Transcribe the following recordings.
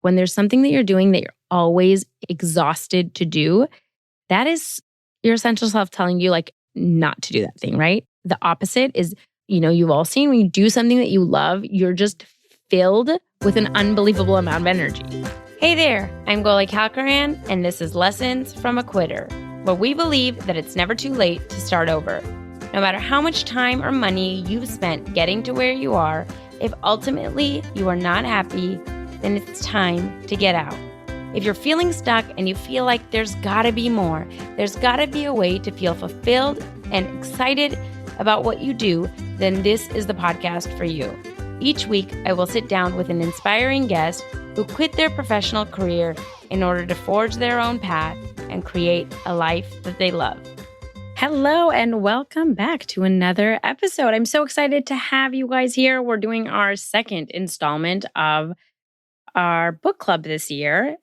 When there's something that you're doing that you're always exhausted to do, that is your essential self telling you like not to do that thing, right? The opposite is, you've all seen when you do something that you love, you're just filled with an unbelievable amount of energy. Hey there, I'm Goli Kalkaran, and this is Lessons from a Quitter, where we believe that it's never too late to start over. No matter how much time or money you've spent getting to where you are, if ultimately you are not happy, then it's time to get out. If you're feeling stuck and you feel like there's gotta be more, there's gotta be a way to feel fulfilled and excited about what you do, then this is the podcast for you. Each week, I will sit down with an inspiring guest who quit their professional career in order to forge their own path and create a life that they love. Hello and welcome back to another episode. I'm so excited to have you guys here. We're doing our second installment of our book club this year.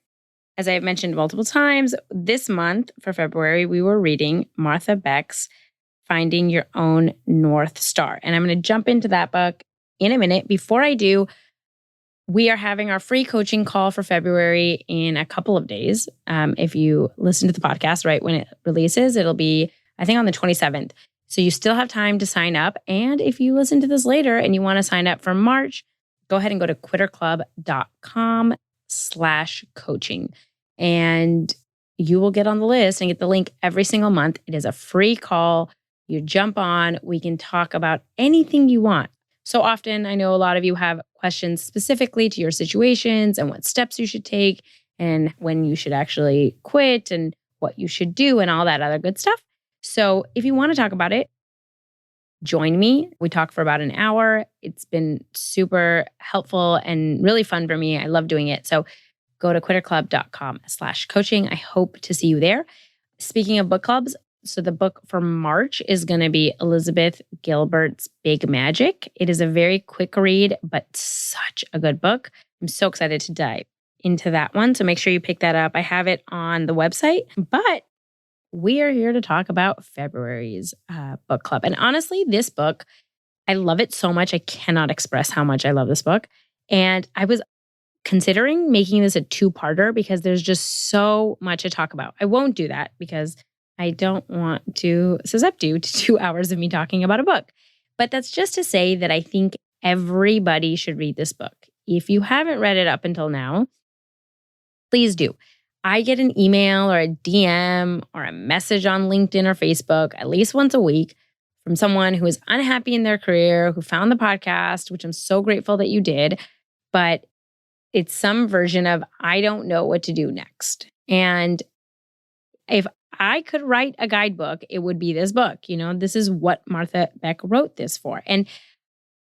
As I've mentioned multiple times, this month for February, we were reading Martha Beck's Finding Your Own North Star. And I'm going to jump into that book in a minute. Before I do, we are having our free coaching call for February in a couple of days. If you listen to the podcast right when it releases, it'll be, I think, on the 27th. So you still have time to sign up. And if you listen to this later and you want to sign up for March, go ahead and go to quitterclub.com/coaching. And you will get on the list and get the link every single month. It is a free call. You jump on. We can talk about anything you want. So often, I know a lot of you have questions specifically to your situations and what steps you should take and when you should actually quit and what you should do and all that other good stuff. So if you want to talk about it, join me. We talk for about an hour. It's been super helpful and really fun for me. I love doing it. So go to quitterclub.com/coaching. I hope to see you there. Speaking of book clubs, so the book for March is going to be Elizabeth Gilbert's Big Magic. It is a very quick read, but such a good book. I'm so excited to dive into that one. So make sure you pick that up. I have it on the website, but we are here to talk about February's book club. And honestly, this book, I love it so much. I cannot express how much I love this book. And I was considering making this a two-parter because there's just so much to talk about. I won't do that because I don't want to suscept you to 2 hours of me talking about a book. But that's just to say that I think everybody should read this book. If you haven't read it up until now, please do. I get an email or a DM or a message on LinkedIn or Facebook at least once a week from someone who is unhappy in their career, who found the podcast, which I'm so grateful that you did. But it's some version of, I don't know what to do next. And if I could write a guidebook, it would be this book. This is what Martha Beck wrote this for. And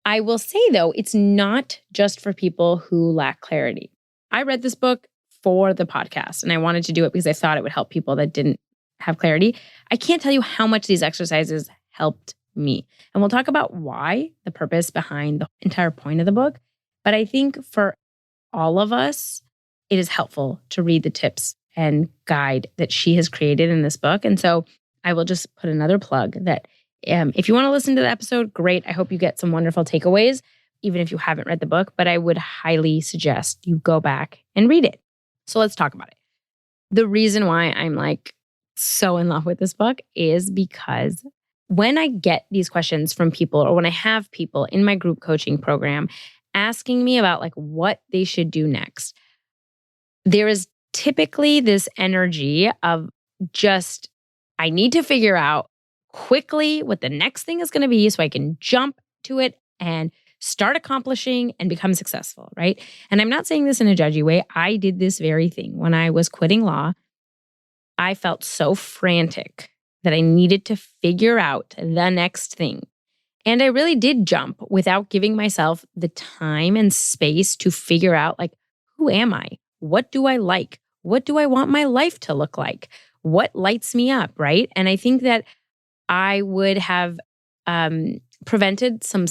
I will say, though, it's not just for people who lack clarity. I read this book for the podcast, and I wanted to do it because I thought it would help people that didn't have clarity. I can't tell you how much these exercises helped me. And we'll talk about why, the purpose behind the entire point of the book. But I think for all of us, it is helpful to read the tips and guide that she has created in this book. And so I will just put another plug that if you want to listen to the episode, great. I hope you get some wonderful takeaways, even if you haven't read the book. But I would highly suggest you go back and read it. So let's talk about it. The reason why I'm so in love with this book is because when I get these questions from people or when I have people in my group coaching program asking me about what they should do next, there is typically this energy of just, I need to figure out quickly what the next thing is going to be so I can jump to it and start accomplishing and become successful, right? And I'm not saying this in a judgy way. I did this very thing. When I was quitting law, I felt so frantic that I needed to figure out the next thing. And I really did jump without giving myself the time and space to figure out, who am I? What do I like? What do I want my life to look like? What lights me up, right? And I think that I would have prevented some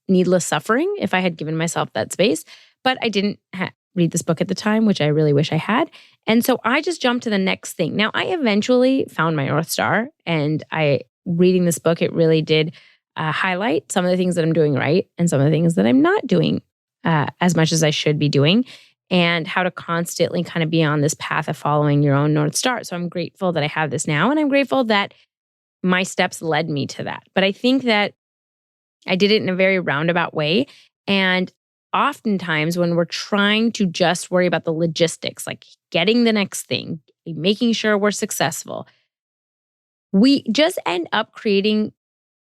needless suffering if I had given myself that space. But I didn't read this book at the time, which I really wish I had. And so I just jumped to the next thing. Now, I eventually found my North Star, and reading this book, it really did highlight some of the things that I'm doing right and some of the things that I'm not doing as much as I should be doing. and how to constantly kind of be on this path of following your own North Star. So I'm grateful that I have this now, and I'm grateful that my steps led me to that. But I think that I did it in a very roundabout way. And oftentimes, when we're trying to just worry about the logistics, like getting the next thing, making sure we're successful, we just end up creating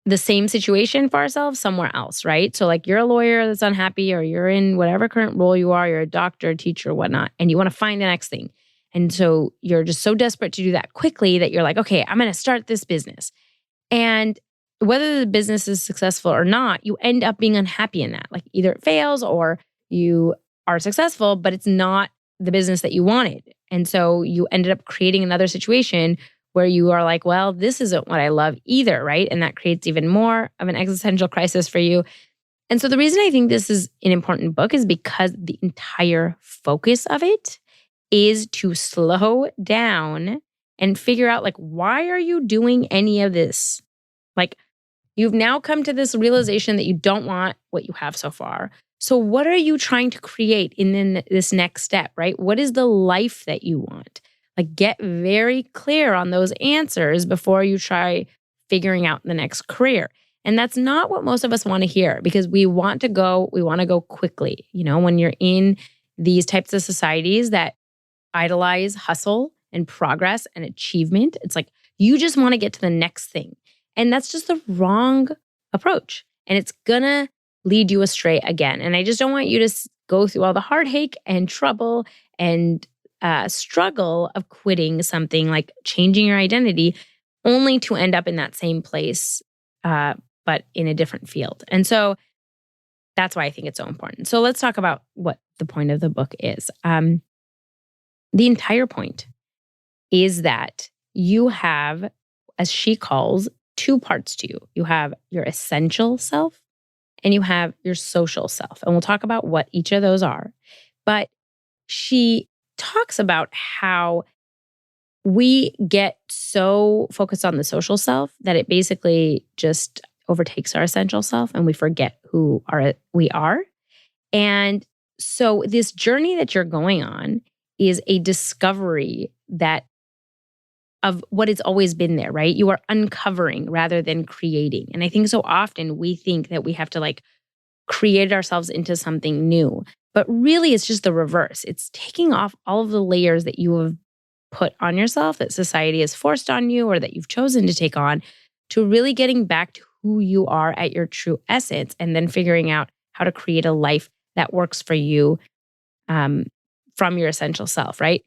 the same situation for ourselves somewhere else, right? So, like, you're a lawyer that's unhappy, or you're in whatever current role you are, you're a doctor, teacher, whatnot, and you want to find the next thing. And so you're just so desperate to do that quickly that you're like, okay, I'm going to start this business. And whether the business is successful or not, you end up being unhappy in that. Like, either it fails or you are successful, but it's not the business that you wanted. And so you ended up creating another situation where you are like, well, this isn't what I love either, right? And that creates even more of an existential crisis for you. And so the reason I think this is an important book is because the entire focus of it is to slow down and figure out, like, why are you doing any of this? Like, you've now come to this realization that you don't want what you have so far. So what are you trying to create in this next step, right? What is the life that you want? Like, get very clear on those answers before you try figuring out the next career. And that's not what most of us want to hear, because we want to go quickly. You know, when you're in these types of societies that idolize hustle and progress and achievement, it's like you just want to get to the next thing. And that's just the wrong approach. And it's going to lead you astray again. And I just don't want you to go through all the heartache and trouble and struggle of quitting something, like changing your identity, only to end up in that same place, but in a different field. And so that's why I think it's so important. So let's talk about what the point of the book is. The entire point is that you have, as she calls, two parts to you. You have your essential self and you have your social self. And we'll talk about what each of those are. But she talks about how we get so focused on the social self that it basically just overtakes our essential self and we forget who we are. And so this journey that you're going on is a discovery of what has always been there, right? You are uncovering rather than creating. And I think so often we think that we have to, like, create ourselves into something new. But really, it's just the reverse. It's taking off all of the layers that you have put on yourself, that society has forced on you, or that you've chosen to take on, to really getting back to who you are at your true essence, and then figuring out how to create a life that works for you from your essential self, right?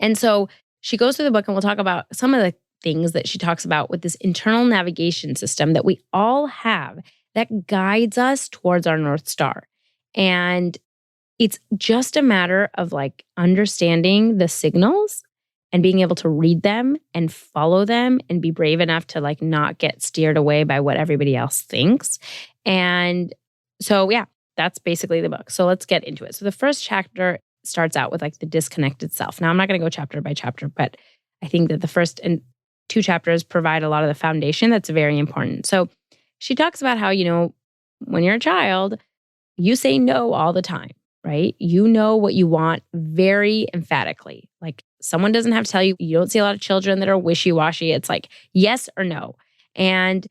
And so she goes through the book, and we'll talk about some of the things that she talks about with this internal navigation system that we all have that guides us towards our North Star. And it's just a matter of, like, understanding the signals and being able to read them and follow them and be brave enough to, like, not get steered away by what everybody else thinks. And so, yeah, that's basically the book. So let's get into it. So the first chapter starts out with, like, the disconnected self. Now, I'm not going to go chapter by chapter, but I think that the first and two chapters provide a lot of the foundation that's very important. So she talks about how, you know, when you're a child, you say no all the time, right? You know what you want very emphatically. Like, someone doesn't have to tell you. You don't see a lot of children that are wishy-washy. It's like yes or no. And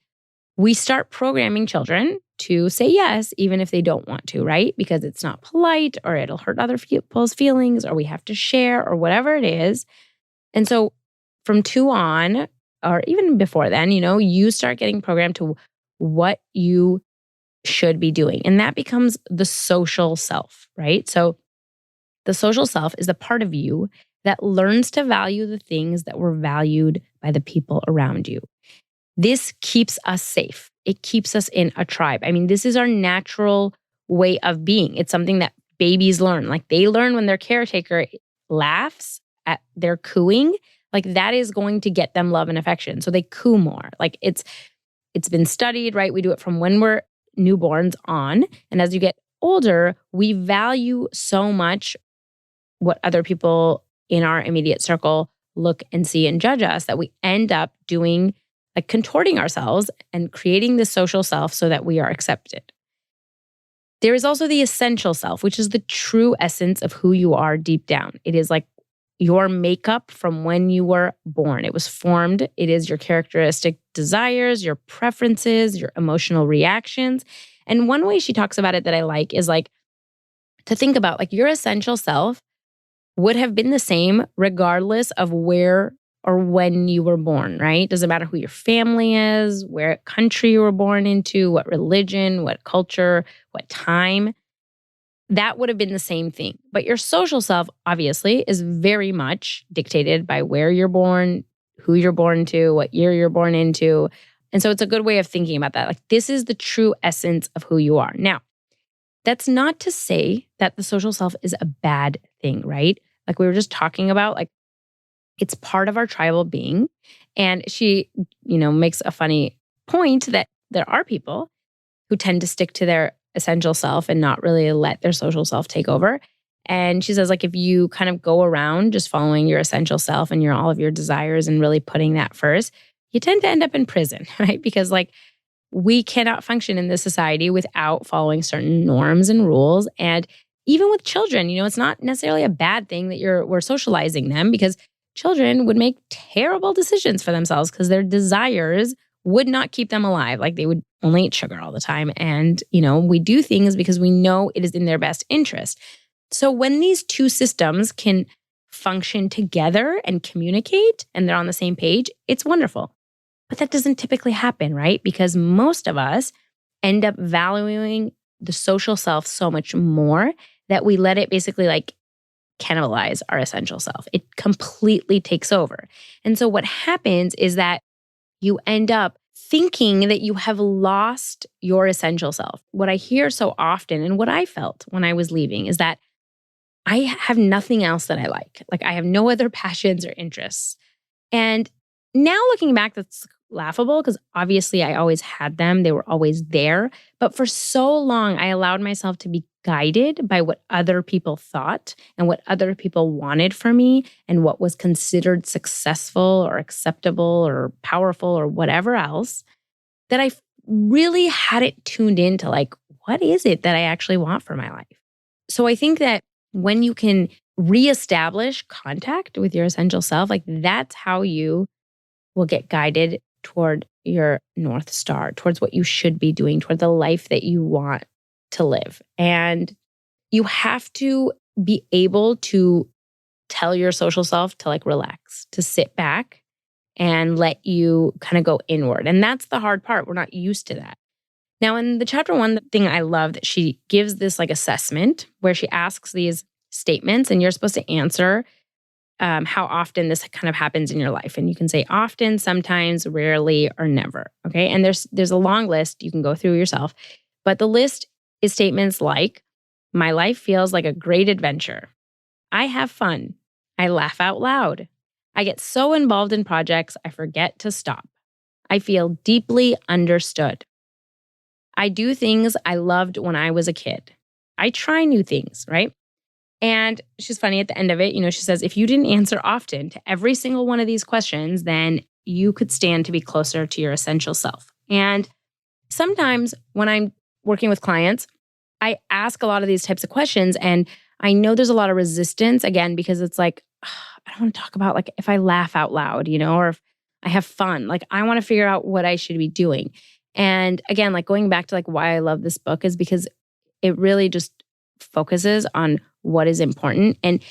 we start programming children to say yes, even if they don't want to, right? Because it's not polite, or it'll hurt other people's feelings, or we have to share, or whatever it is. And so from 2 on, or even before then, you know, you start getting programmed to what you should be doing. And that becomes the social self, right? So the social self is the part of you that learns to value the things that were valued by the people around you. This keeps us safe. It keeps us in a tribe. I mean, this is our natural way of being. It's something that babies learn. Like, they learn when their caretaker laughs at their cooing, like, that is going to get them love and affection. So they coo more. Like, it's been studied, right? We do it from when we're newborns on. And as you get older, we value so much what other people in our immediate circle look and see and judge us that we end up doing, like, contorting ourselves and creating this social self so that we are accepted. There is also the essential self, which is the true essence of who you are deep down. It is like your makeup from when you were born. It was formed. It is your characteristic desires, your preferences, your emotional reactions. And one way she talks about it that I like is like to think about like your essential self would have been the same regardless of where or when you were born, right? Doesn't matter who your family is, where country you were born into, what religion, what culture, what time. That would have been the same thing. But your social self, obviously, is very much dictated by where you're born, who you're born to, what year you're born into. And so it's a good way of thinking about that. Like, this is the true essence of who you are. Now, that's not to say that the social self is a bad thing, right? Like we were just talking about, like it's part of our tribal being. And she, makes a funny point that there are people who tend to stick to their essential self and not really let their social self take over. And she says, like, if you kind of go around just following your essential self and all of your desires and really putting that first, you tend to end up in prison, right? Because like we cannot function in this society without following certain norms and rules. And even with children, it's not necessarily a bad thing that we're socializing them, because children would make terrible decisions for themselves because their desires would not keep them alive. Like they would only eat sugar all the time. And, we do things because we know it is in their best interest. So when these two systems can function together and communicate and they're on the same page, it's wonderful. But that doesn't typically happen, right? Because most of us end up valuing the social self so much more that we let it basically like cannibalize our essential self. It completely takes over. And so what happens is that you end up thinking that you have lost your essential self. What I hear so often and what I felt when I was leaving is that I have nothing else that I like. Like I have no other passions or interests. And now looking back, that's laughable because obviously I always had them. They were always there. But for so long, I allowed myself to be guided by what other people thought and what other people wanted for me and what was considered successful or acceptable or powerful or whatever else, that I really had it tuned into like, what is it that I actually want for my life? So I think that when you can reestablish contact with your essential self, like that's how you will get guided toward your North Star, towards what you should be doing, toward the life that you want to live. And you have to be able to tell your social self to like relax, to sit back and let you kind of go inward. And that's the hard part. We're not used to that. Now, in the chapter 1, the thing I love that she gives this like assessment where she asks these statements and you're supposed to answer how often this kind of happens in your life. And you can say often, sometimes, rarely, or never. Okay. And there's a long list you can go through yourself. But the list is statements like, my life feels like a great adventure. I have fun. I laugh out loud. I get so involved in projects, I forget to stop. I feel deeply understood. I do things I loved when I was a kid. I try new things, right? And she's funny at the end of it, she says, if you didn't answer often to every single one of these questions, then you could stand to be closer to your essential self. And sometimes when I'm working with clients, I ask a lot of these types of questions and I know there's a lot of resistance, again, because it's like, I don't want to talk about like if I laugh out loud, or if I have fun. Like I want to figure out what I should be doing. And again, like going back to like why I love this book is because it really just focuses on what is important. And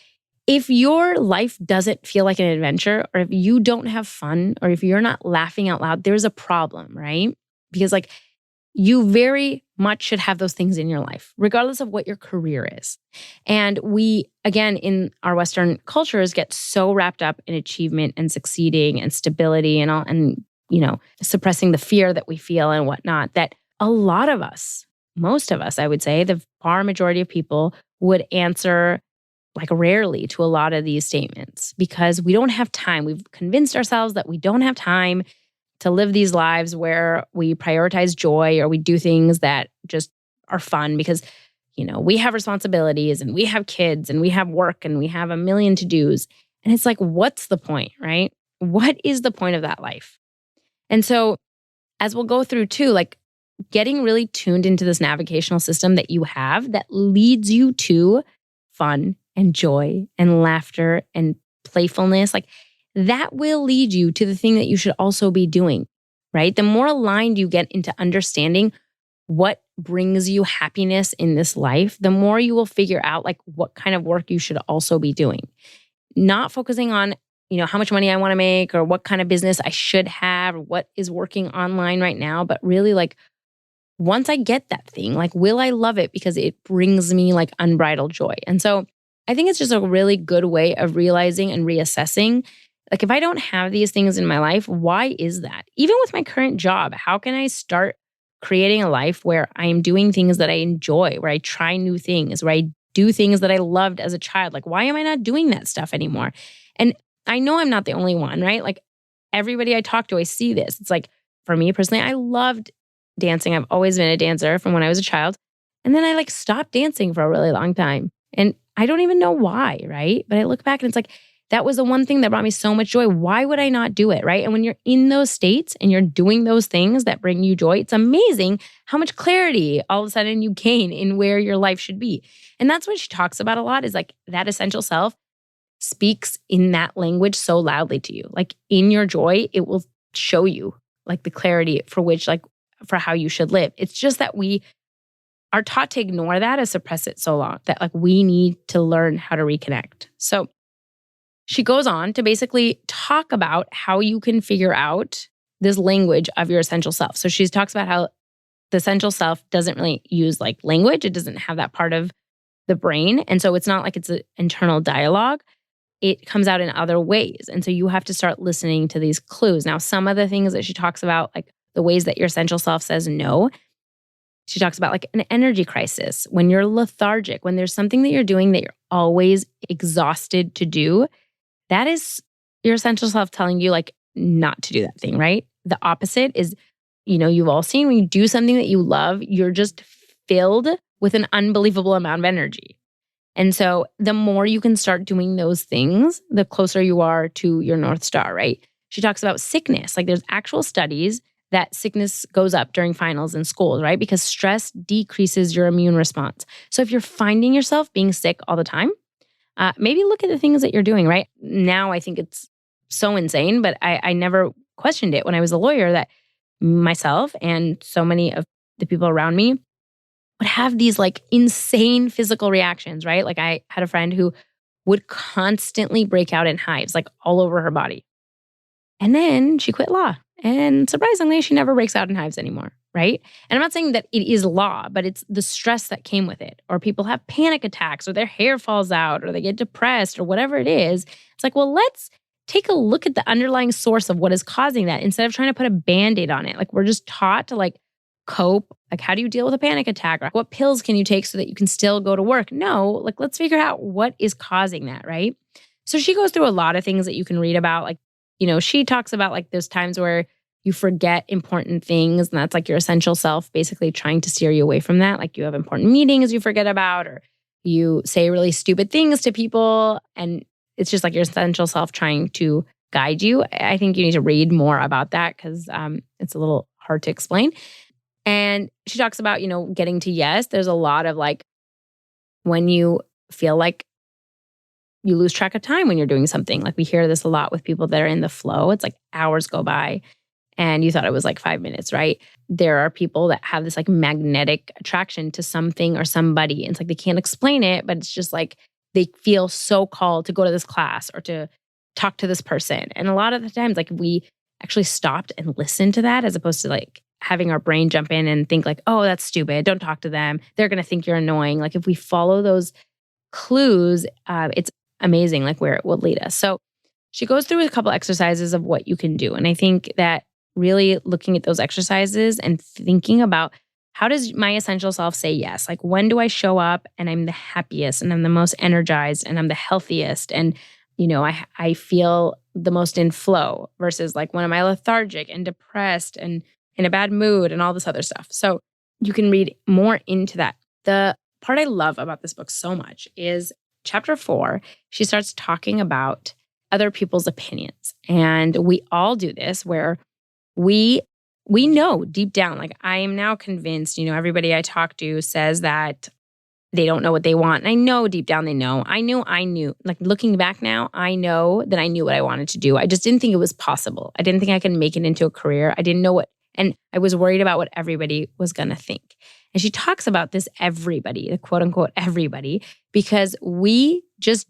if your life doesn't feel like an adventure, or if you don't have fun, or if you're not laughing out loud, there's a problem, right? Because like you very much should have those things in your life, regardless of what your career is. And we, again, in our Western cultures, get so wrapped up in achievement and succeeding and stability and all, and suppressing the fear that we feel and whatnot, that a lot of us, most of us, I would say, the far majority of people would answer like rarely to a lot of these statements because we don't have time. We've convinced ourselves that we don't have time to live these lives where we prioritize joy or we do things that just are fun because, we have responsibilities and we have kids and we have work and we have a million to-dos. And it's like, what's the point, right? What is the point of that life? And so as we'll go through too, like getting really tuned into this navigational system that you have that leads you to fun and joy and laughter and playfulness, like that will lead you to the thing that you should also be doing, right? The more aligned you get into understanding what brings you happiness in this life, the more you will figure out like what kind of work you should also be doing. Not focusing on, how much money I want to make or what kind of business I should have or what is working online right now, but really like once I get that thing, like will I love it because it brings me like unbridled joy. And so I think it's just a really good way of realizing and reassessing. Like if I don't have these things in my life, why is that? Even with my current job, how can I start creating a life where I am doing things that I enjoy, where I try new things, where I do things that I loved as a child? Like, why am I not doing that stuff anymore? And I know I'm not the only one, right? Like everybody I talk to, I see this. It's like, for me personally, I loved dancing. I've always been a dancer from when I was a child. And then I like stopped dancing for a really long time. And I don't even know why, right? But I look back and it's like, that was the one thing that brought me so much joy. Why would I not do it, right? And when you're in those states and you're doing those things that bring you joy, it's amazing how much clarity all of a sudden you gain in where your life should be. And that's what she talks about a lot is like that essential self speaks in that language so loudly to you. Like in your joy, it will show you like the clarity for which, like for how you should live. It's just that we are taught to ignore that and suppress it so long that like we need to learn how to reconnect. So she goes on to basically talk about how you can figure out this language of your essential self. So she talks about how the essential self doesn't really use like language. It doesn't have that part of the brain. And so it's not like it's an internal dialogue. It comes out in other ways. And so you have to start listening to these clues. Now, some of the things that she talks about, like the ways that your essential self says no, she talks about like an energy crisis, when you're lethargic, when there's something that you're doing that you're always exhausted to do. That is your essential self telling you like not to do that thing, right? The opposite is, you've all seen when you do something that you love, you're just filled with an unbelievable amount of energy. And so the more you can start doing those things, the closer you are to your North Star, right? She talks about sickness. Like there's actual studies that sickness goes up during finals in schools, right? Because stress decreases your immune response. So if you're finding yourself being sick all the time, maybe look at the things that you're doing, right? Now I think it's so insane, but I never questioned it when I was a lawyer that myself and so many of the people around me would have these like insane physical reactions, right? Like I had a friend who would constantly break out in hives, like all over her body. And then she quit law. And surprisingly, she never breaks out in hives anymore, right? And I'm not saying that it is law, but it's the stress that came with it. Or people have panic attacks, or their hair falls out, or they get depressed, or whatever it is. It's like, well, let's take a look at the underlying source of what is causing that instead of trying to put a Band-Aid on it. Like we're just taught to like cope. Like how do you deal with a panic attack? Or what pills can you take so that you can still go to work? No, like let's figure out what is causing that, right? So she goes through a lot of things that you can read about. Like, she talks about like those times where you forget important things, and that's like your essential self basically trying to steer you away from that. Like you have important meetings you forget about, or you say really stupid things to people, and it's just like your essential self trying to guide you. I think you need to read more about that because it's a little hard to explain. And she talks about, getting to yes. There's a lot of like when you feel like you lose track of time when you're doing something. Like we hear this a lot with people that are in the flow. It's like hours go by and you thought it was like 5 minutes, right? There are people that have this like magnetic attraction to something or somebody. And it's like they can't explain it, but it's just like they feel so called to go to this class or to talk to this person. And a lot of the times, like if we actually stopped and listened to that as opposed to like having our brain jump in and think like, oh, that's stupid. Don't talk to them. They're going to think you're annoying. Like if we follow those clues, it's amazing like where it will lead us. So she goes through a couple exercises of what you can do. And I think that really looking at those exercises and thinking about how does my essential self say yes? Like when do I show up and I'm the happiest and I'm the most energized and I'm the healthiest and I feel the most in flow versus like when am I lethargic and depressed and in a bad mood and all this other stuff. So you can read more into that. The part I love about this book so much is Chapter 4, she starts talking about other people's opinions. And we all do this where we we know deep down, like I am now convinced, everybody I talk to says that they don't know what they want. And I know deep down they know. I knew. Like looking back now, I know that I knew what I wanted to do. I just didn't think it was possible. I didn't think I could make it into a career. I didn't know what, and I was worried about what everybody was going to think. And she talks about this everybody, the quote unquote everybody, because we just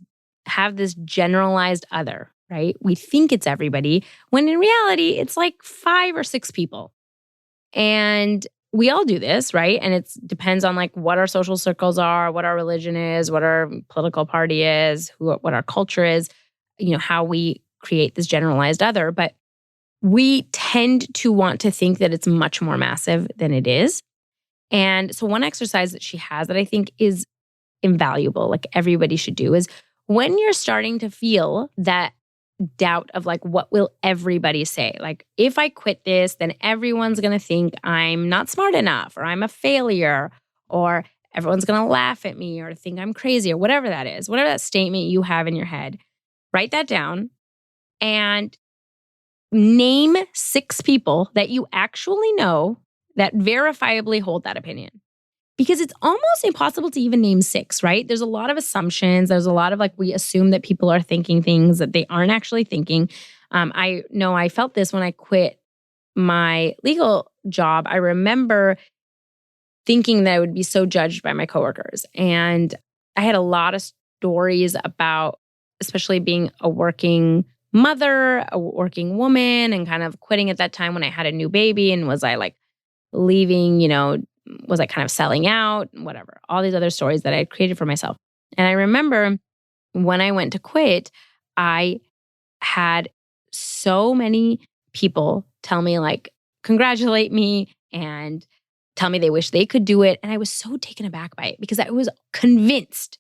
have this generalized other, right? We think it's everybody, when in reality, it's like 5 or 6 people. And we all do this, right? And it depends on like what our social circles are, what our religion is, what our political party is, what our culture is, how we create this generalized other. But we tend to want to think that it's much more massive than it is. And so one exercise that she has that I think is invaluable, like everybody should do, is when you're starting to feel that doubt of like, what will everybody say? Like, if I quit this, then everyone's going to think I'm not smart enough, or I'm a failure, or everyone's going to laugh at me, or think I'm crazy, or whatever that is, whatever that statement you have in your head, write that down and name 6 people that you actually know that verifiably hold that opinion. Because it's almost impossible to even name 6, right? There's a lot of assumptions. There's a lot of like, we assume that people are thinking things that they aren't actually thinking. I know I felt this when I quit my legal job. I remember thinking that I would be so judged by my coworkers. And I had a lot of stories about, especially being a working mother, a working woman, and kind of quitting at that time when I had a new baby. And was I like leaving, was I kind of selling out, whatever, all these other stories that I had created for myself. And I remember when I went to quit, I had so many people tell me like, congratulate me and tell me they wish they could do it. And I was so taken aback by it because I was convinced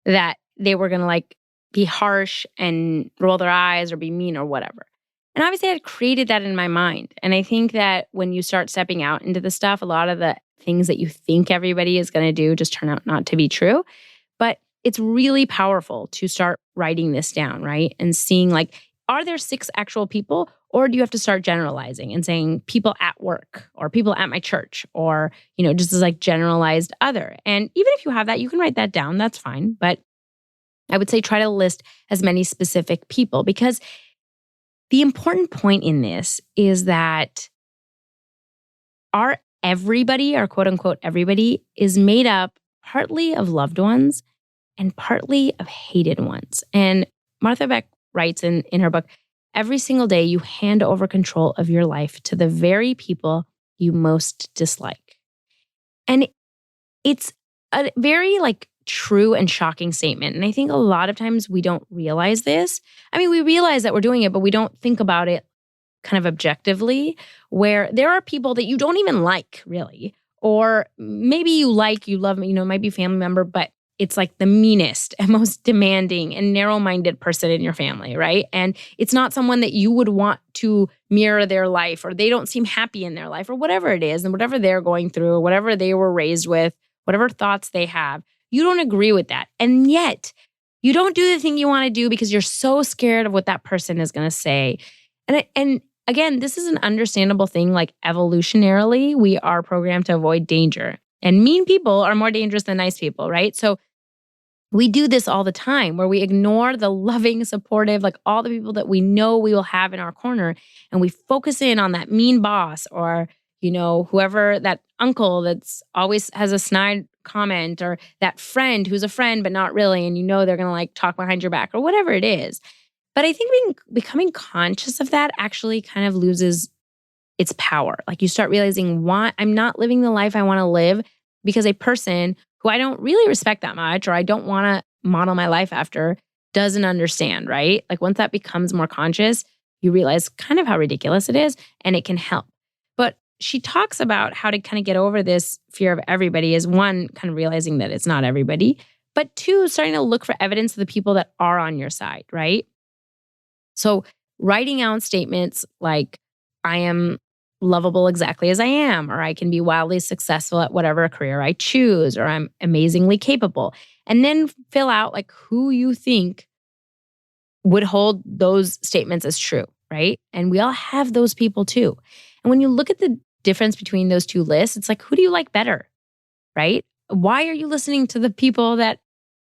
that they were going to like be harsh and roll their eyes or be mean or whatever. And obviously I had created that in my mind. And I think that when you start stepping out into the stuff, a lot of the things that you think everybody is going to do just turn out not to be true. But it's really powerful to start writing this down, right? And seeing like, are there 6 actual people? Or do you have to start generalizing and saying people at work or people at my church or, just as like generalized other. And even if you have that, you can write that down. That's fine. But I would say try to list as many specific people, because the important point in this is that our everybody, our quote unquote everybody, is made up partly of loved ones and partly of hated ones. And Martha Beck writes in her book, every single day you hand over control of your life to the very people you most dislike. And it's a very like true and shocking statement. And I think a lot of times we don't realize this. I mean, we realize that we're doing it, but we don't think about it kind of objectively, where there are people that you don't even like really, or maybe you love, it might be a family member, but it's like the meanest and most demanding and narrow-minded person in your family, right? And it's not someone that you would want to mirror their life, or they don't seem happy in their life, or whatever it is, and whatever they're going through, or whatever they were raised with, whatever thoughts they have. You don't agree with that. And yet, you don't do the thing you want to do because you're so scared of what that person is going to say. And again, this is an understandable thing. Like evolutionarily, we are programmed to avoid danger. And mean people are more dangerous than nice people, right? So we do this all the time where we ignore the loving, supportive, like all the people that we know we will have in our corner. And we focus in on that mean boss or, whoever, that uncle that's always has a snide comment, or that friend who's a friend, but not really. And they're going to like talk behind your back or whatever it is. But I think becoming conscious of that actually kind of loses its power. Like you start realizing, why I'm not living the life I want to live because a person who I don't really respect that much, or I don't want to model my life after, doesn't understand, right? Like once that becomes more conscious, you realize kind of how ridiculous it is, and it can help. But she talks about how to kind of get over this fear of everybody is, one, kind of realizing that it's not everybody, but two, starting to look for evidence of the people that are on your side, right? So writing out statements like, I am lovable exactly as I am, or I can be wildly successful at whatever career I choose, or I'm amazingly capable. And then fill out like who you think would hold those statements as true, right? And we all have those people too. And when you look at the difference between those two lists, it's like, who do you like better, right? Why are you listening to the people that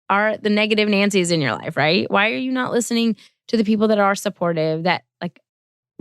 are the negative Nancy's in your life, right? Why are you not listening to the people that are supportive, that like,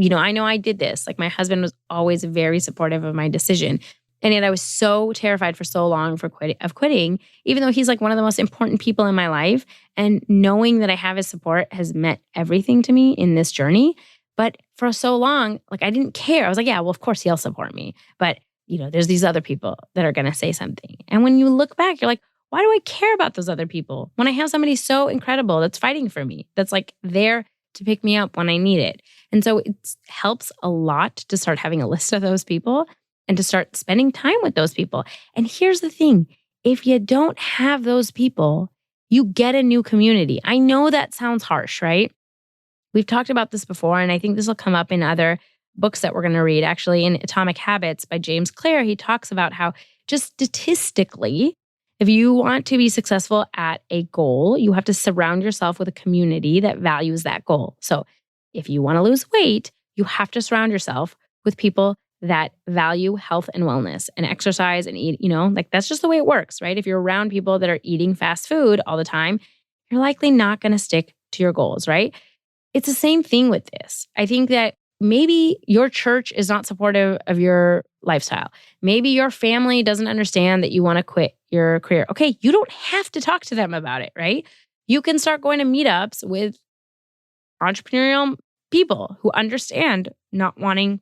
I know I did this. Like my husband was always very supportive of my decision. And yet I was so terrified for so long of quitting, even though he's like one of the most important people in my life. And knowing that I have his support has meant everything to me in this journey. But for so long, like I didn't care. I was like, yeah, well, of course he'll support me. But, there's these other people that are going to say something. And when you look back, you're like, why do I care about those other people when I have somebody so incredible that's fighting for me, that's like there to pick me up when I need it? And so it helps a lot to start having a list of those people and to start spending time with those people. And here's the thing, if you don't have those people, you get a new community. I know that sounds harsh, right? We've talked about this before, and I think this will come up in other books that we're going to read. Actually, in Atomic Habits by James Clear, he talks about how just statistically, if you want to be successful at a goal, you have to surround yourself with a community that values that goal. So if you want to lose weight, you have to surround yourself with people that value health and wellness and exercise and eat, like that's just the way it works, right? If you're around people that are eating fast food all the time, you're likely not going to stick to your goals, right? It's the same thing with this. I think that maybe your church is not supportive of your lifestyle. Maybe your family doesn't understand that you want to quit your career. Okay, you don't have to talk to them about it, right? You can start going to meetups with entrepreneurial people who understand not wanting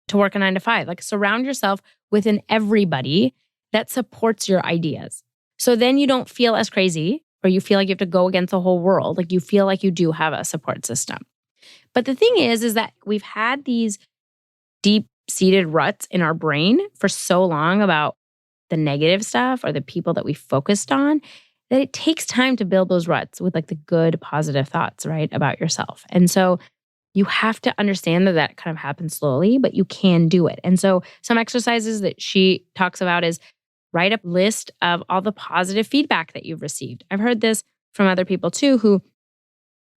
to work a 9 to 5. Like surround yourself with everybody that supports your ideas. So then you don't feel as crazy or you feel like you have to go against the whole world. Like you feel like you do have a support system. But the thing is that we've had these deep-seated ruts in our brain for so long about the negative stuff or the people that we focused on that it takes time to build those ruts with like the good, positive thoughts, right, about yourself. And so you have to understand that kind of happens slowly, but you can do it. And so some exercises that she talks about is write a list of all the positive feedback that you've received. I've heard this from other people too who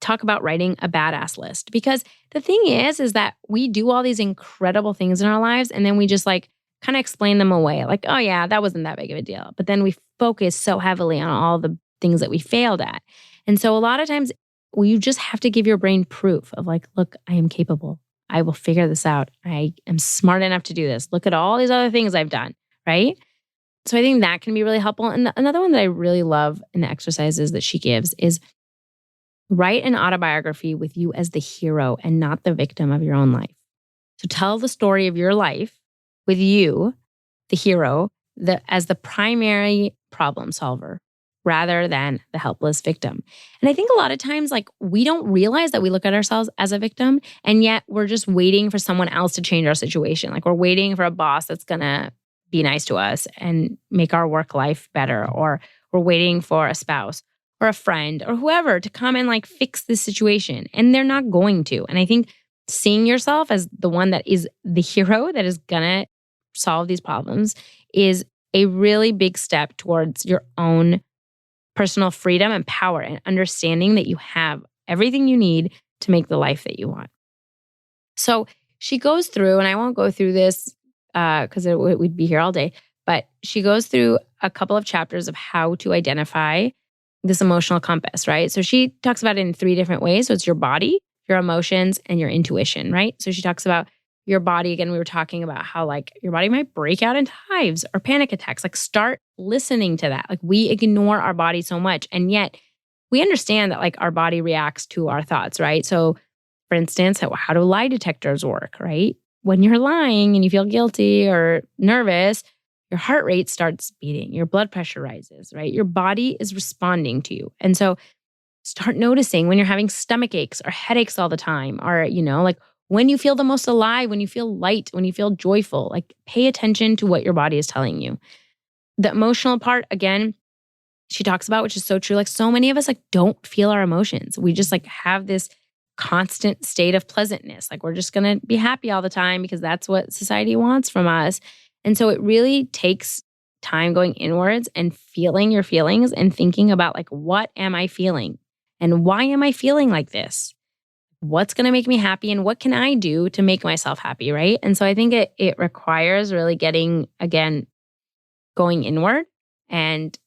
talk about writing a badass list, because the thing is that we do all these incredible things in our lives and then we just like kind of explain them away. Like, oh yeah, that wasn't that big of a deal. But then we focus so heavily on all the things that we failed at. And so a lot of times you just have to give your brain proof of like, look, I am capable. I will figure this out. I am smart enough to do this. Look at all these other things I've done, right? So I think that can be really helpful. And another one that I really love in the exercises that she gives is write an autobiography with you as the hero and not the victim of your own life. So tell the story of your life with you, the hero, as the primary problem solver rather than the helpless victim. And I think a lot of times, like, we don't realize that we look at ourselves as a victim, and yet we're just waiting for someone else to change our situation. Like, we're waiting for a boss that's going to be nice to us and make our work life better, or we're waiting for a spouse or a friend or whoever to come and like fix this situation. And they're not going to. And I think seeing yourself as the one that is the hero that is going to solve these problems is a really big step towards your own personal freedom and power, and understanding that you have everything you need to make the life that you want. So she goes through, and I won't go through this because we'd be here all day, but she goes through a couple of chapters of how to identify this emotional compass, right? So she talks about it in 3 different ways. So it's your body, your emotions, and your intuition, right? So she talks about your body. Again, we were talking about how like your body might break out into hives or panic attacks. Like start listening to that. Like we ignore our body so much. And yet we understand that like our body reacts to our thoughts, right? So for instance, how do lie detectors work, right? When you're lying and you feel guilty or nervous, your heart rate starts beating, your blood pressure rises, right? Your body is responding to you. And so start noticing when you're having stomach aches or headaches all the time, or, like when you feel the most alive, when you feel light, when you feel joyful, like pay attention to what your body is telling you. The emotional part, again, she talks about, which is so true. Like so many of us like don't feel our emotions. We just like have this constant state of pleasantness. Like we're just going to be happy all the time because that's what society wants from us. And so it really takes time going inwards and feeling your feelings and thinking about like, what am I feeling? And why am I feeling like this? what's going to make me happy and what can I do to make myself happy, right? And so I think it requires really getting, again, going inward and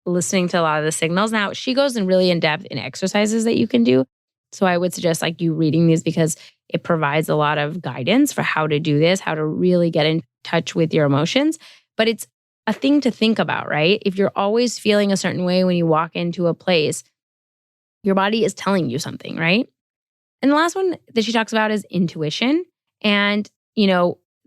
listening to a lot of the signals. Now, she goes in really in depth in exercises that you can do. So I would suggest like you reading these because it provides a lot of guidance for how to do this, how to really get in touch with your emotions. But it's a thing to think about, right? If you're always feeling a certain way when you walk into a place, your body is telling you something, right? And the last one that she talks about is intuition. And,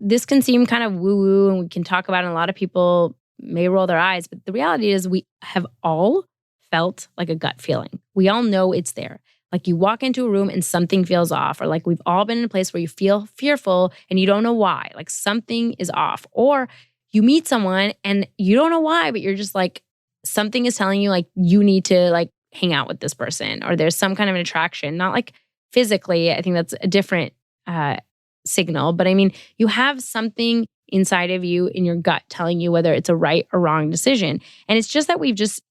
this can seem kind of woo-woo and we can talk about it, and a lot of people may roll their eyes, but the reality is we have all felt like a gut feeling. We all know it's there. Like you walk into a room and something feels off, or like we've all been in a place where you feel fearful and you don't know why, like something is off. Or you meet someone and you don't know why, but you're just like, something is telling you like you need to like hang out with this person, or there's some kind of an attraction, not like physically. I think that's a different signal. But I mean, you have something inside of you in your gut telling you whether it's a right or wrong decision. And it's just that we've just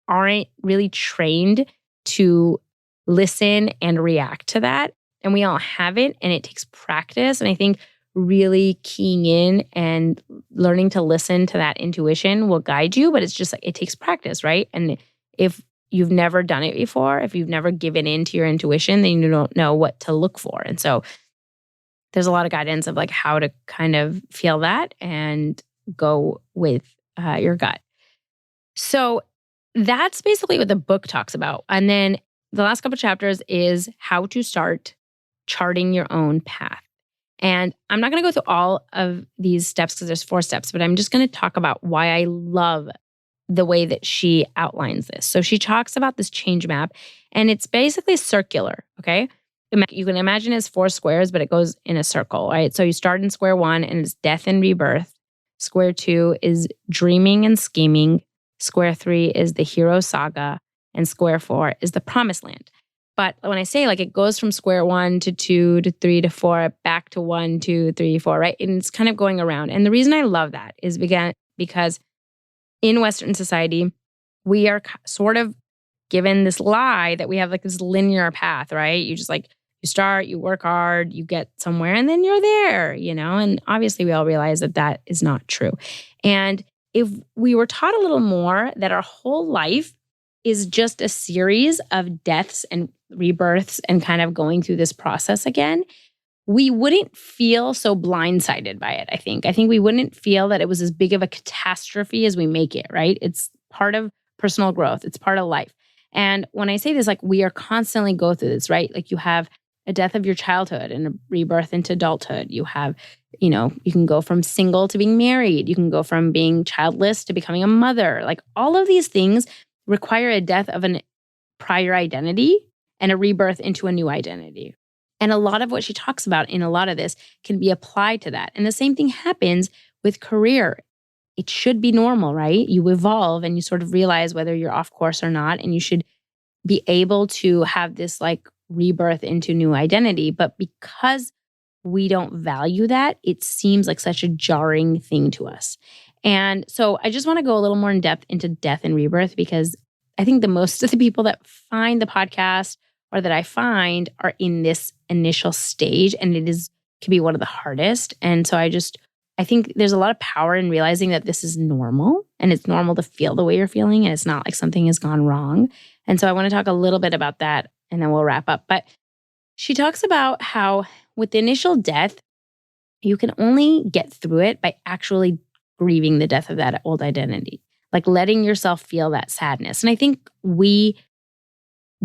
aren't really trained to listen and react to that. And we all have it, and it takes practice. And I think really keying in and learning to listen to that intuition will guide you. But it's just like it takes practice, right? And if you've never done it before, if you've never given in to your intuition, then you don't know what to look for. And so there's a lot of guidance of like how to kind of feel that and go with your gut. So that's basically what the book talks about. And then the last couple chapters is how to start charting your own path. And I'm not going to go through all of these steps because there's 4 steps, but I'm just going to talk about why I love the way that she outlines this. So she talks about this change map, and it's basically circular, okay? You can imagine it as 4 squares, but it goes in a circle, right? So you start in square 1 and it's death and rebirth. Square 2 is dreaming and scheming. Square 3 is the hero saga. And square 4 is the promised land. But when I say like it goes from square 1 to 2 to 3 to 4, back to 1, 2, 3, 4, right? And it's kind of going around. And the reason I love that is because in Western society, we are sort of given this lie that we have like this linear path, right? You just like, you start, you work hard, you get somewhere, and then you're there, And obviously we all realize that that is not true. And if we were taught a little more that our whole life is just a series of deaths and rebirths and kind of going through this process again, we wouldn't feel so blindsided by it, I think. I think we wouldn't feel that it was as big of a catastrophe as we make it, right? It's part of personal growth. It's part of life. And when I say this, like we are constantly go through this, right? Like you have a death of your childhood and a rebirth into adulthood. You have, you can go from single to being married. You can go from being childless to becoming a mother. Like all of these things require a death of a prior identity and a rebirth into a new identity. And a lot of what she talks about in a lot of this can be applied to that. And the same thing happens with career. It should be normal, right? You evolve and you sort of realize whether you're off course or not. And you should be able to have this like rebirth into new identity. But because we don't value that, it seems like such a jarring thing to us. And so I just want to go a little more in depth into death and rebirth, because I think the most of the people that find the podcast or that I find are in this initial stage, and can be one of the hardest. And so I think there's a lot of power in realizing that this is normal, and it's normal to feel the way you're feeling, and it's not like something has gone wrong. And so I want to talk a little bit about that, and then we'll wrap up. But she talks about how with the initial death, you can only get through it by actually grieving the death of that old identity, like letting yourself feel that sadness. And I think we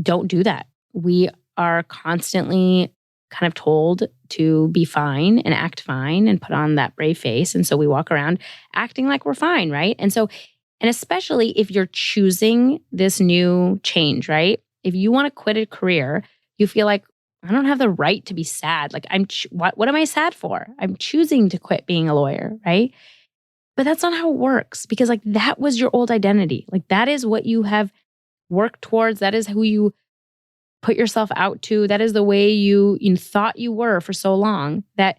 don't do that. We are constantly kind of told to be fine and act fine and put on that brave face. And so we walk around acting like we're fine, right? And especially if you're choosing this new change, right? If you want to quit a career, you feel like, I don't have the right to be sad. Like what am I sad for? I'm choosing to quit being a lawyer, right? But that's not how it works, because like that was your old identity. Like that is what you have worked towards. That is who you put yourself out to. That is the way you thought you were for so long, that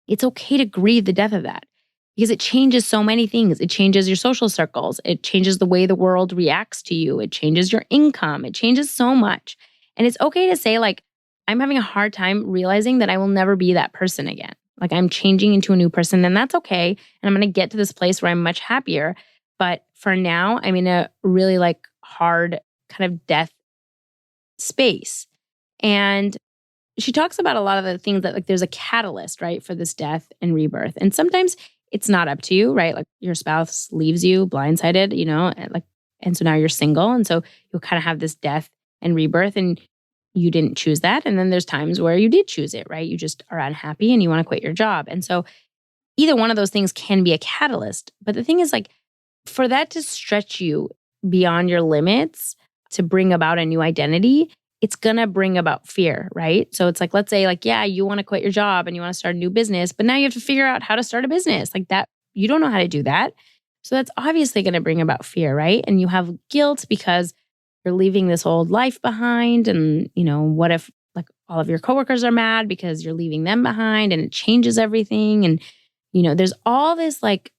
it's okay to grieve the death of that, because it changes so many things. It changes your social circles. It changes the way the world reacts to you. It changes your income. It changes so much. And it's okay to say like, I'm having a hard time realizing that I will never be that person again. Like I'm changing into a new person, and that's okay. And I'm going to get to this place where I'm much happier. But for now, I'm in a really like hard kind of death space. And she talks about a lot of the things that like there's a catalyst, right, for this death and rebirth. And sometimes it's not up to you, right? Like your spouse leaves you blindsided, and so now you're single. And so you'll kind of have this death and rebirth, and you didn't choose that. And then there's times where you did choose it, right? You just are unhappy and you want to quit your job. And so either one of those things can be a catalyst. But the thing is, like, for that to stretch you beyond your limits to bring about a new identity, it's going to bring about fear, right? So it's like, let's say like, yeah, you want to quit your job and you want to start a new business, but now you have to figure out how to start a business like that. You don't know how to do that. So that's obviously going to bring about fear, right? And you have guilt because you're leaving this old life behind. And, what if like all of your coworkers are mad because you're leaving them behind and it changes everything? And, there's all this like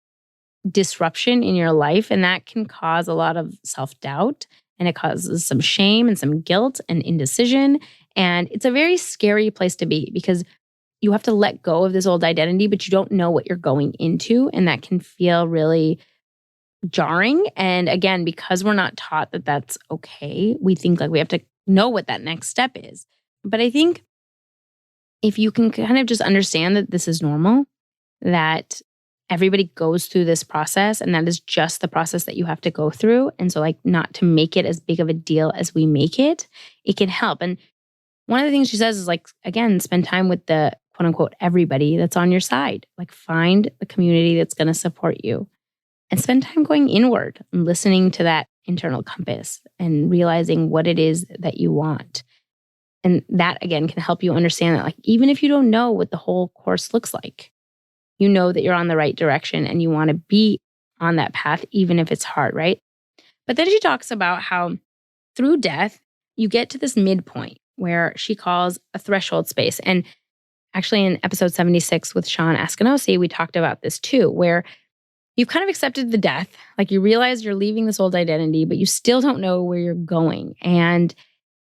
disruption in your life, and that can cause a lot of self-doubt, and it causes some shame and some guilt and indecision. And it's a very scary place to be because you have to let go of this old identity, but you don't know what you're going into. And that can feel really jarring. And again, because we're not taught that that's okay, we think like we have to know what that next step is. But I think if you can kind of just understand that this is normal, that everybody goes through this process, and that is just the process that you have to go through. And so like not to make it as big of a deal as we make it, it can help. And one of the things she says is like, again, spend time with the quote unquote everybody that's on your side. Like find the community that's going to support you, and spend time going inward and listening to that internal compass and realizing what it is that you want. And that again can help you understand that like even if you don't know what the whole course looks like, you know that you're on the right direction and you want to be on that path, even if it's hard, right? But then she talks about how through death, you get to this midpoint where she calls a threshold space. And actually in episode 76 with Sean Askinosi, we talked about this too, where you've kind of accepted the death. Like you realize you're leaving this old identity, but you still don't know where you're going. And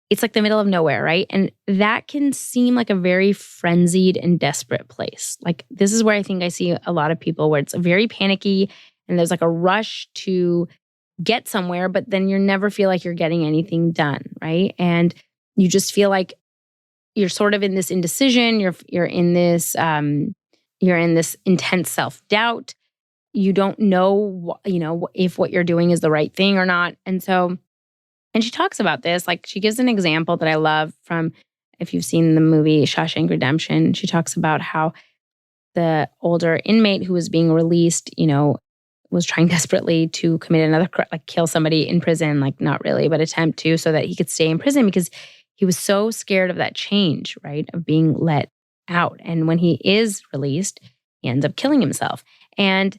it's like the middle of nowhere, right? And that can seem like a very frenzied and desperate place. Like this is where I think I see a lot of people where it's very panicky and there's like a rush to get somewhere, but then you never feel like you're getting anything done, right? And you just feel like you're sort of in this indecision. You're in this intense self-doubt. You don't know, if what you're doing is the right thing or not. And she talks about this, like she gives an example that I love from, if you've seen the movie Shawshank Redemption, she talks about how the older inmate who was being released, was trying desperately to commit another, like kill somebody in prison, like not really, but attempt to, so that he could stay in prison because he was so scared of that change, right? Of being let out. And when he is released, he ends up killing himself. And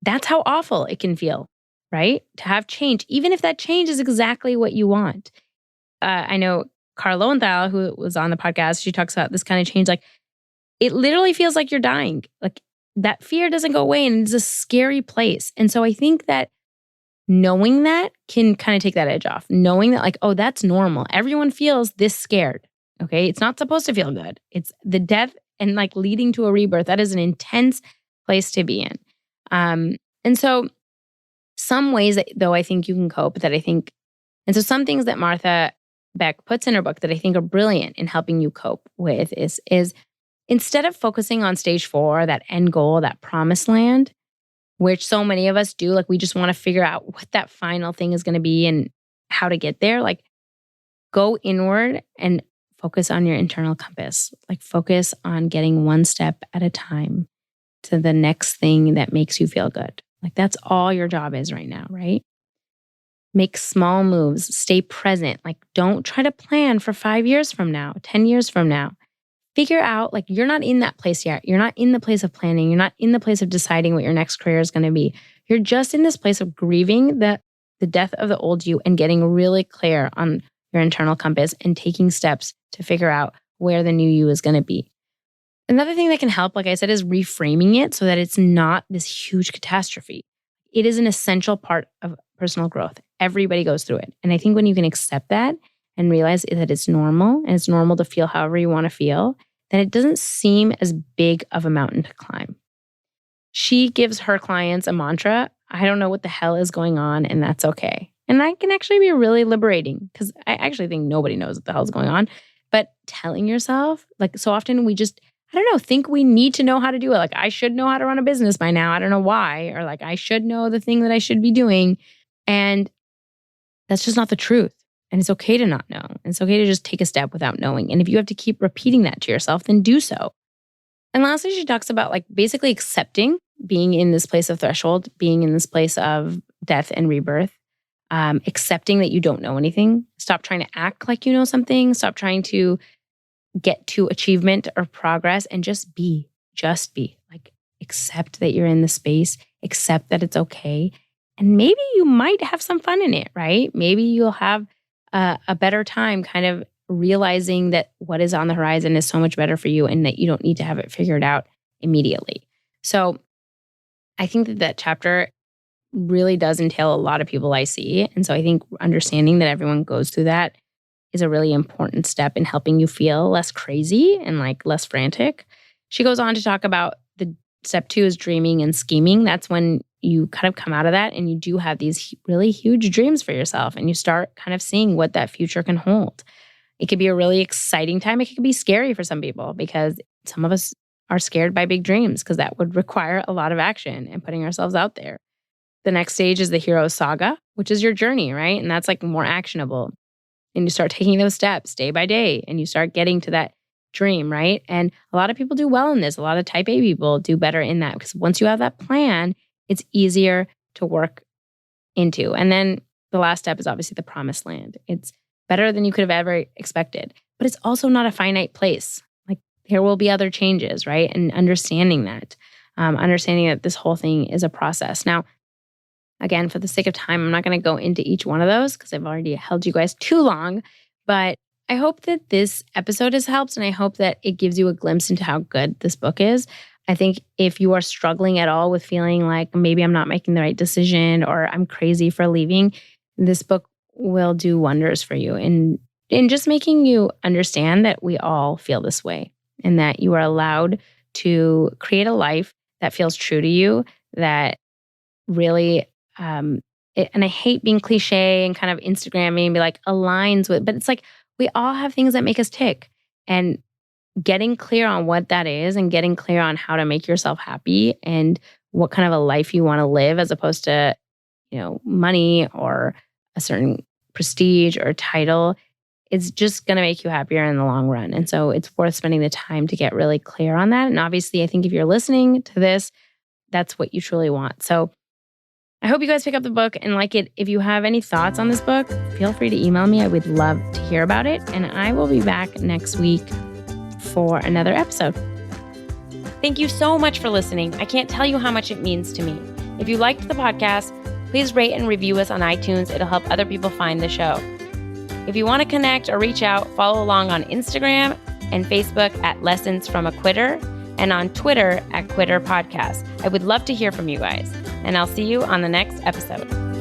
that's how awful it can feel, right? To have change, even if that change is exactly what you want. I know Carl Lowenthal, who was on the podcast, she talks about this kind of change. Like it literally feels like you're dying. Like that fear doesn't go away, and it's a scary place. And so I think that knowing that can kind of take that edge off. Knowing that like, oh, that's normal. Everyone feels this scared. Okay. It's not supposed to feel good. It's the death and like leading to a rebirth. That is an intense place to be in. And so some ways that, though, I think you can cope and so some things that Martha Beck puts in her book that I think are brilliant in helping you cope with is instead of focusing on stage 4, that end goal, that promised land, which so many of us do, like we just want to figure out what that final thing is going to be and how to get there. Like go inward and focus on your internal compass. Like focus on getting one step at a time to the next thing that makes you feel good. Like that's all your job is right now, right? Make small moves, stay present. Like don't try to plan for 5 years from now, 10 years from now. Figure out, like you're not in that place yet. You're not in the place of planning. You're not in the place of deciding what your next career is going to be. You're just in this place of grieving the death of the old you and getting really clear on your internal compass and taking steps to figure out where the new you is going to be. Another thing that can help, like I said, is reframing it so that it's not this huge catastrophe. It is an essential part of personal growth. Everybody goes through it. And I think when you can accept that and realize that it's normal and it's normal to feel however you want to feel, then it doesn't seem as big of a mountain to climb. She gives her clients a mantra, I don't know what the hell is going on, and that's okay. And that can actually be really liberating because I actually think nobody knows what the hell is going on. But telling yourself, like so often we just, I don't know, think we need to know how to do it. Like I should know how to run a business by now. I don't know why. Or like I should know the thing that I should be doing. And that's just not the truth. And it's okay to not know. And it's okay to just take a step without knowing. And if you have to keep repeating that to yourself, then do so. And lastly, she talks about like basically accepting being in this place of threshold, being in this place of death and rebirth, accepting that you don't know anything. Stop trying to act like you know something. Stop trying to get to achievement or progress and just be. Like accept that you're in the space, accept that it's okay. And maybe you might have some fun in it, right? Maybe you'll have a better time kind of realizing that what is on the horizon is so much better for you and that you don't need to have it figured out immediately. So I think that chapter really does entail a lot of people I see. And so I think understanding that everyone goes through that is a really important step in helping you feel less crazy and like less frantic. She goes on to talk about the step 2 is dreaming and scheming. That's when you kind of come out of that and you do have these really huge dreams for yourself and you start kind of seeing what that future can hold. It could be a really exciting time. It could be scary for some people because some of us are scared by big dreams because that would require a lot of action and putting ourselves out there. The next stage is the hero saga, which is your journey, right? And that's like more actionable. And you start taking those steps day by day and you start getting to that dream, right? And a lot of people do well in this. A lot of type A people do better in that because once you have that plan, it's easier to work into. And then the last step is obviously the promised land. It's better than you could have ever expected, but it's also not a finite place. Like there will be other changes, right? And understanding that this whole thing is a process. Now, again, for the sake of time, I'm not going to go into each one of those because I've already held you guys too long, but I hope that this episode has helped and I hope that it gives you a glimpse into how good this book is. I think if you are struggling at all with feeling like maybe I'm not making the right decision or I'm crazy for leaving, this book will do wonders for you in just making you understand that we all feel this way and that you are allowed to create a life that feels true to you, that really, and I hate being cliche and kind of Instagramming and be like aligns with, but it's like we all have things that make us tick and getting clear on what that is and getting clear on how to make yourself happy and what kind of a life you want to live as opposed to, money or a certain prestige or title, it's just going to make you happier in the long run. And so it's worth spending the time to get really clear on that. And obviously, I think if you're listening to this, that's what you truly want. So I hope you guys pick up the book and like it. If you have any thoughts on this book, feel free to email me. I would love to hear about it. And I will be back next week for another episode. Thank you so much for listening. I can't tell you how much it means to me. If you liked the podcast, please rate and review us on iTunes. It'll help other people find the show. If you want to connect or reach out, follow along on Instagram and Facebook at Lessons from a Quitter and on Twitter at Quitter Podcast. I would love to hear from you guys. And I'll see you on the next episode.